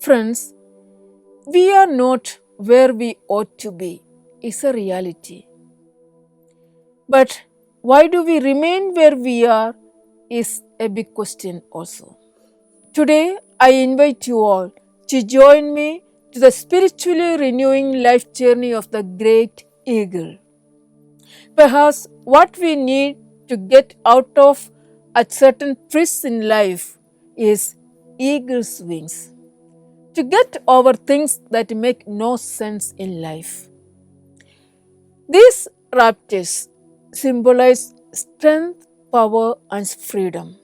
Friends, we are not where we ought to be, is a reality. But why do we remain where we are is a big question also. Today, I invite you all to join me to the spiritually renewing life journey of the great eagle. Perhaps what we need to get out of at certain twists in life is eagle's wings. To get over things that make no sense in life. These raptors symbolize strength, power, and freedom.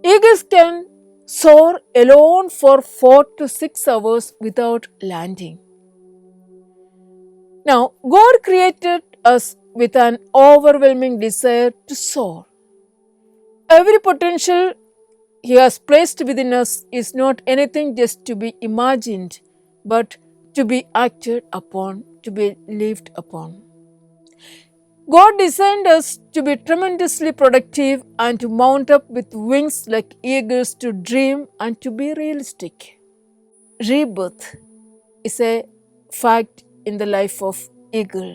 Eagles can soar alone for 4 to 6 hours without landing. Now, God created us with an overwhelming desire to soar. Every potential He has placed within us is not anything just to be imagined, but to be acted upon, to be lived upon. God designed us to be tremendously productive and to mount up with wings like eagles to dream and to be realistic. Rebirth is a fact in the life of eagle,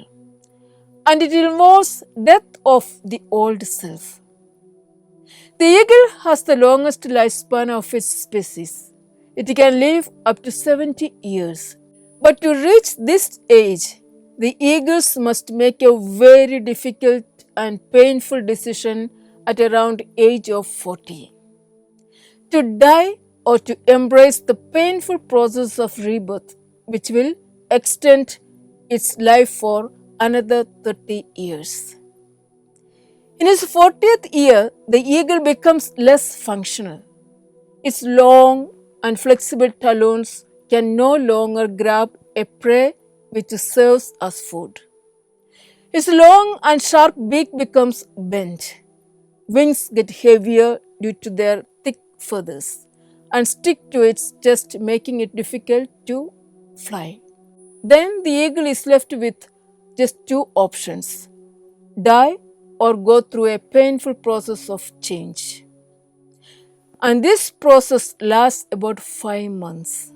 and it involves death of the old self. The eagle has the longest lifespan of its species. It can live up to 70 years. But to reach this age, the eagles must make a very difficult and painful decision at around age of 40. To die or to embrace the painful process of rebirth, which will extend its life for another 30 years. In his 40th year, the eagle becomes less functional. Its long and flexible talons can no longer grab a prey which serves as food. Its long and sharp beak becomes bent. Wings get heavier due to their thick feathers and stick to its chest, making it difficult to fly. Then the eagle is left with just two options: die or go through a painful process of change. And this process lasts about 5 months.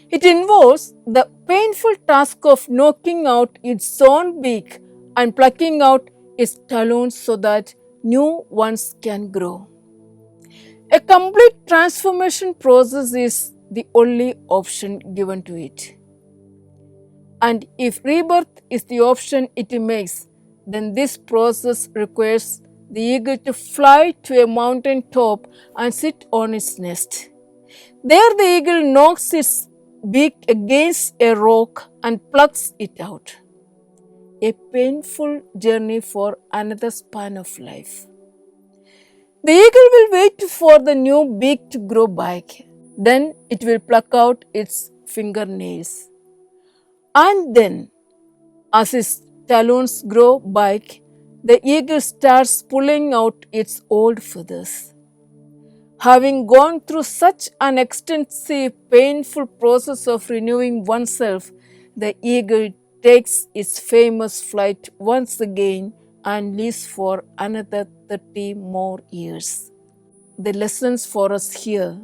It involves the painful task of knocking out its own beak and plucking out its talons so that new ones can grow. A complete transformation process is the only option given to it. And if rebirth is the option it makes, then this process requires the eagle to fly to a mountain top and sit on its nest. There the eagle knocks its beak against a rock and plucks it out. A painful journey for another span of life. The eagle will wait for the new beak to grow back. Then it will pluck out its fingernails. And then, as its talons grow back, the eagle starts pulling out its old feathers. Having gone through such an extensive, painful process of renewing oneself, the eagle takes its famous flight once again and lives for another 30 more years. The lessons for us here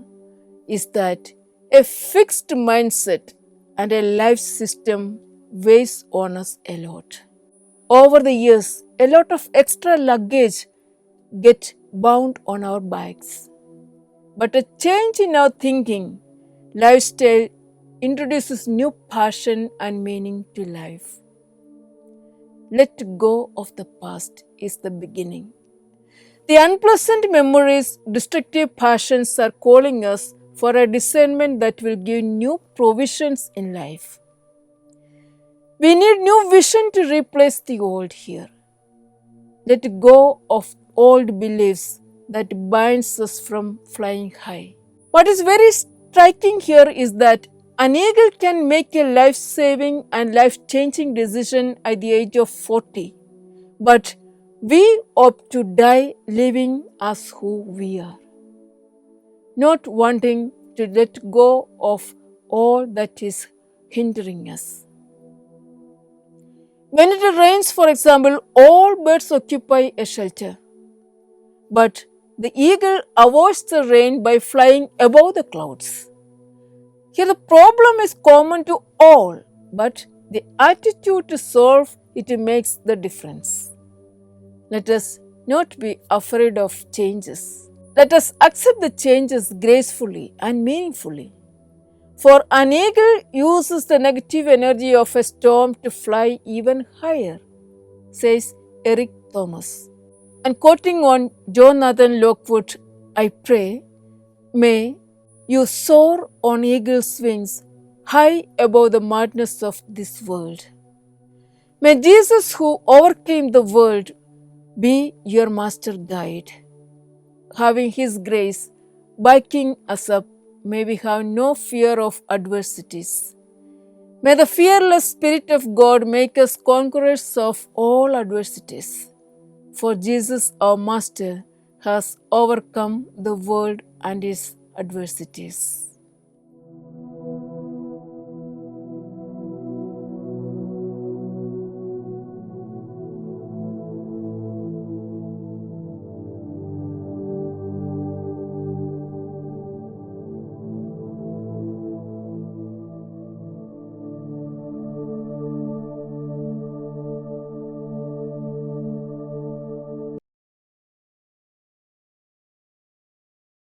is that a fixed mindset and a life system weighs on us a lot. Over the years, a lot of extra luggage get bound on our backs. But a change in our thinking, lifestyle introduces new passion and meaning to life. Let go of the past is the beginning. The unpleasant memories, destructive passions are calling us for a discernment that will give new provisions in life. We need new vision to replace the old here. Let go of old beliefs that binds us from flying high. What is very striking here is that an eagle can make a life-saving and life-changing decision at the age of 40, but we opt to die living as who we are, not wanting to let go of all that is hindering us. When it rains, for example, all birds occupy a shelter, but the eagle avoids the rain by flying above the clouds. Here, the problem is common to all, but the attitude to solve it makes the difference. Let us not be afraid of changes. Let us accept the changes gracefully and meaningfully. For an eagle uses the negative energy of a storm to fly even higher, says Eric Thomas. And quoting on Jonathan Lockwood, I pray, may you soar on eagle's wings high above the madness of this world. May Jesus, who overcame the world, be your master guide. Having His grace backing us up, may we have no fear of adversities. May the fearless Spirit of God make us conquerors of all adversities. For Jesus, our Master, has overcome the world and its adversities.